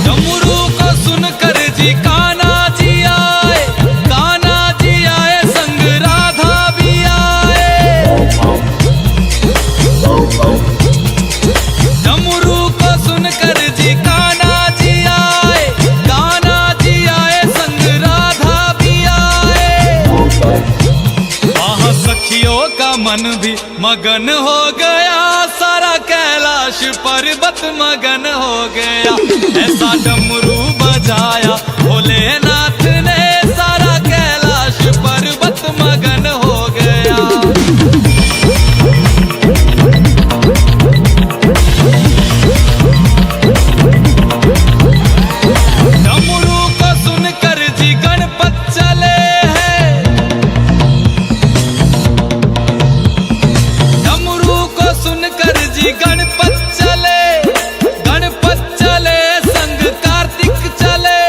डमरू को सुनकर जी कान्हा जी आए, कान्हा जी आए संग राधा भी आए। डमरू को सुनकर जी कान्हा जी आए, कान्हा जी आए संग राधा भी आए। वहाँ सखियों का मन भी मगन हो गया, सारा कैलाश पर्वत मगन हो गया। ऐसा डमरू बजाया भोलेनाथ ने, सारा कैलाश पर्वत मगन हो गया। डमरू को सुनकर जी गणपत चले हैं, डमरू को सुनकर जी गणपत चले, गणपत चले संग कार्तिक चले,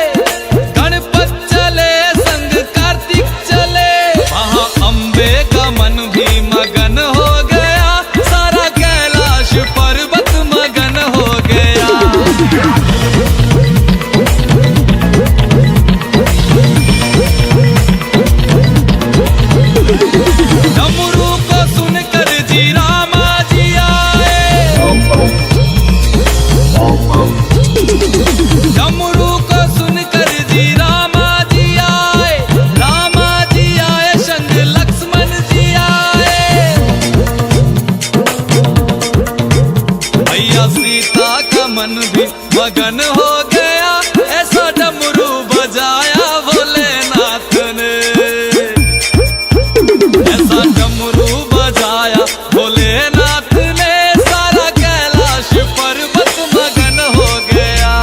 गणपत चले संग कार्तिक चले। वहाँ अम्बे का मन भी मगन हो गया, सारा कैलाश पर्वत मगन हो गया। डमरू को सुनकर जी रामा जी आए, डमरू को सुनकर जी रामा जी आए, रामा जी आए संग लक्ष्मण जी आए। भैया सीता का मन भी मगन हो गया, ऐसा डमरू बजाया भोलेनाथ ने, ऐसा डमरू बजाया भोलेनाथ ने, सारा कैलाश पर्वत मगन हो गया।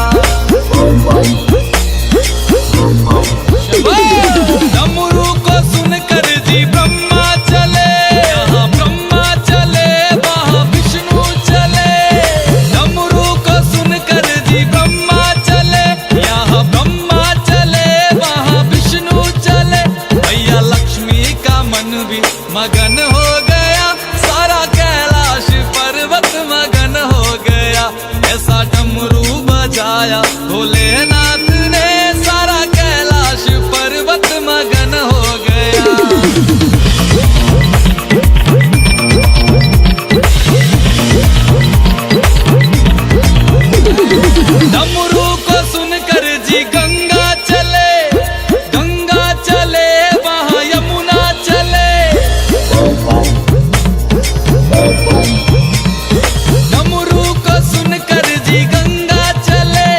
डमरू को सुनकर जी ब्रह्मा चले, यहाँ ब्रह्मा चले वहाँ विष्णु चले। डमरू को सुनकर जी ब्रह्मा चले, यहाँ ब्रह्मा चले वहाँ विष्णु चले। भैया लक्ष्मी का मन भी मगन हो गया, सारा कैलाश पर्वत मगन हो गया। ऐसा डमरू बजाया भोलेनाथ ने, सारा कैलाश पर्वत मगन हो गया। डमरू को सुनकर जी गंगा चले, गंगा चले वहाँ यमुना चले। डमरू को सुनकर जी गंगा चले,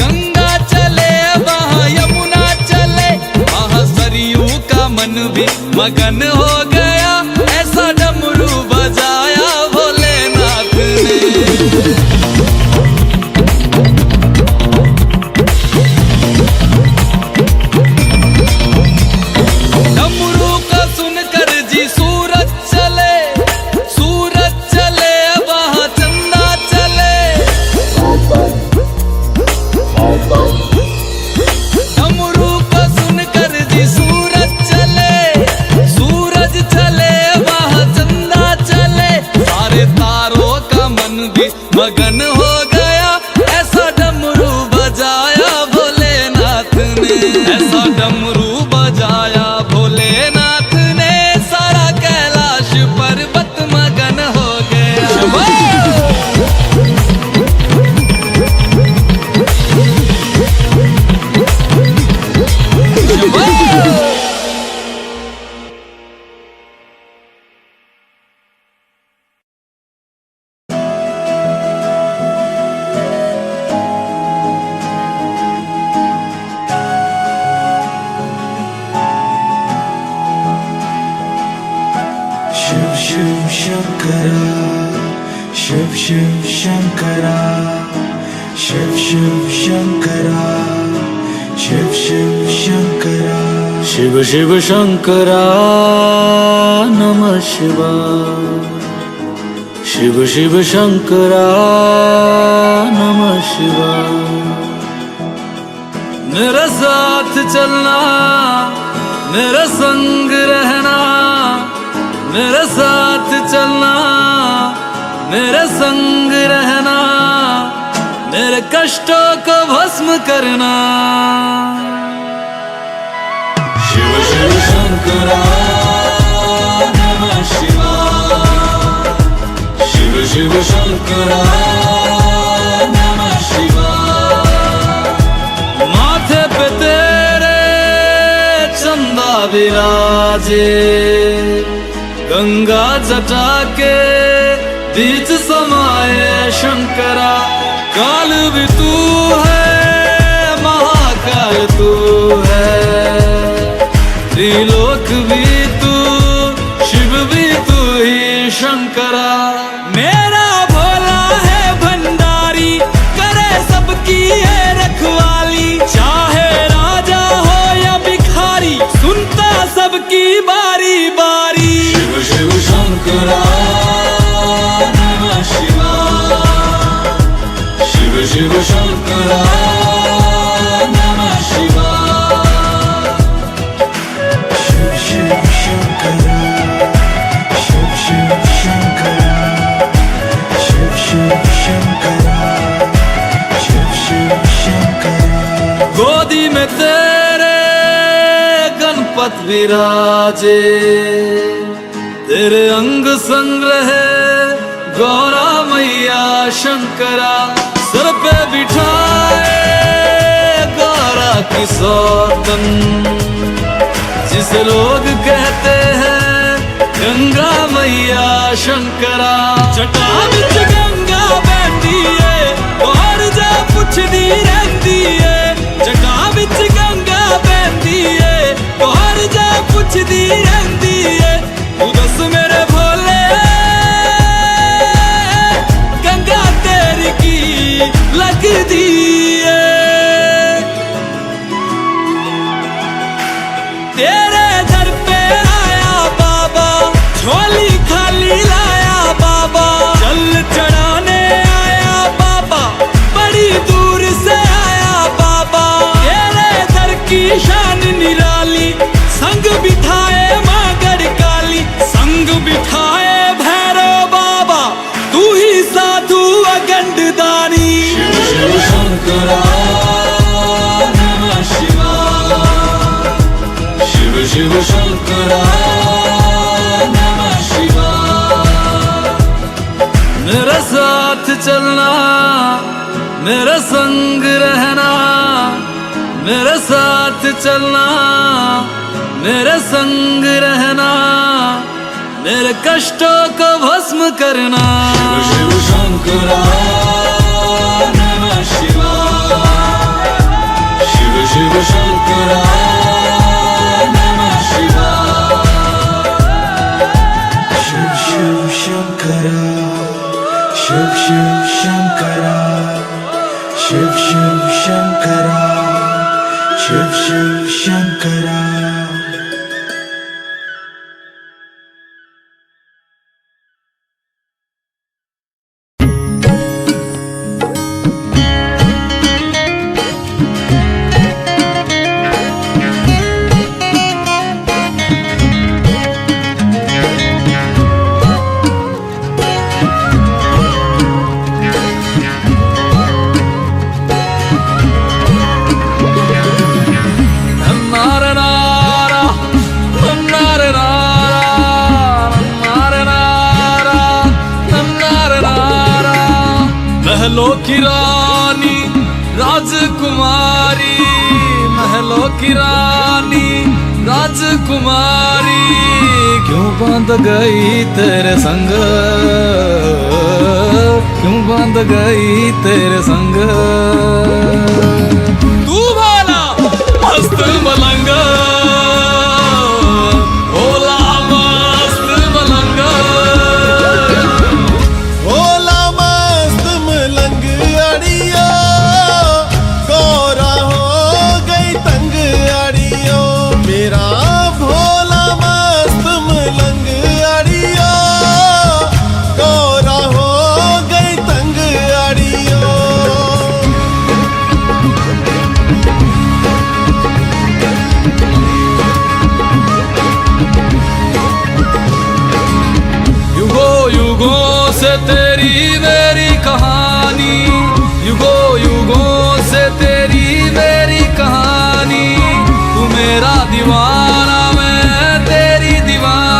गंगा चले वहाँ यमुना चले। वहाँ सरयू का मन भी मगन हो गया, ऐसा डमरू बजाया भोलेनाथ ने। डमरू को सुनकर जी सूरज चले, सूरज चले वहाँ चंदा चले। डमरू को सुनकर जी सूरज चले, सूरज चले वहाँ चंदा चले। सारे तारों का मन भी मगन हो गया, ऐसा डमरू बजाया भोलेनाथ ने, ऐसा डमरू बजाया भोलेनाथ ने, सारा कैलाश पर्वत मगन हो गया। शिव शिव शंकरा, शिव शिव शंकरा, शिव शिव शंकरा, शिव शिव शंकरा, शिव शिव शंकरा नमः शिवाय। शिव शिव शंकरा नमः शिवाय। मेरे साथ चलना, मेरे संग रहना, मेरे साथ चलना, मेरे संग रहना, मेरे कष्टों को भस्म करना। शिव शिव शंकरा नमः शिवाय। शिव शिव शंकरा नमः शिवाय। माथे पे तेरे चंदा विराजे, गंगा जटा के बीच समाये शंकरा। काल भी तू है, महाकाल तू है, त्रिलोक भी तू, शिव भी तू ही शंकरा। मेरा भोला है भंडारी, करे सबकी है रखवाली। चाहे राजा हो या भिखारी, सुनता सबकी बारी बारी। शिव शिव शंकरा नमः शिवाय। शिव शिव शंकरा नमः शिवाय। शिव शिव शंकरा, शिव शिव शंकरा, शिव शिव शंकरा, शिव शिव शंकरा। गोदी में तेरे गणपत विराजे, तेरे अंग संग रहे गौरा मैया शंकरा। सर पे बिठाए गौरा की सौतन, जिसे लोग कहते हैं गंगा मैया शंकरा। जटा बिच गंगा बहती है, और जा पुछदी रहती है। जटा बिच गंगा बहती है, और जा पुछदी रहती है। तू दस मेरे भोले गंगा तेरी की लगदी है। तेरे दर पे आया बाबा, झोली खाली लाया बाबा। जल चढ़ाने आया बाबा, बड़ी दूर से आया बाबा। तेरे दर की शान निराली, संग बिठाए माँ गढ़काली, संग बिठाए भैरव बाबा, तू ही साधु अगंड दानी। शिव शिव शंकरा नमः शिवाय। शिव शिव शंकरा नमः शिवाय। मेरे साथ चलना, मेरे संग रहना, मेरे साथ चलना, मेरे संग रहना, मेरे कष्टों को भस्म करना। शिव शिव शंकरा नमः शिवाय। शिव शिव शंकरा नमः शिवाय। शिव शिव शंकरा, शिव शिव शंकरा, शिव शिव शंकरा, शिव शिव शंकरा। महलों की रानी राजकुमारी, महलों की रानी राजकुमारी, क्यों बांध गई तेरे संग, क्यों बांध गई तेरे संग। तू भोला मस्त मलंग, भोला मस्त मलंग, भोला मस्त मलंग अड़ियो, गौरा हो गई तंग अड़ियो। मेरा भोला मस्त मलंग अड़ियो, गौरा से तेरी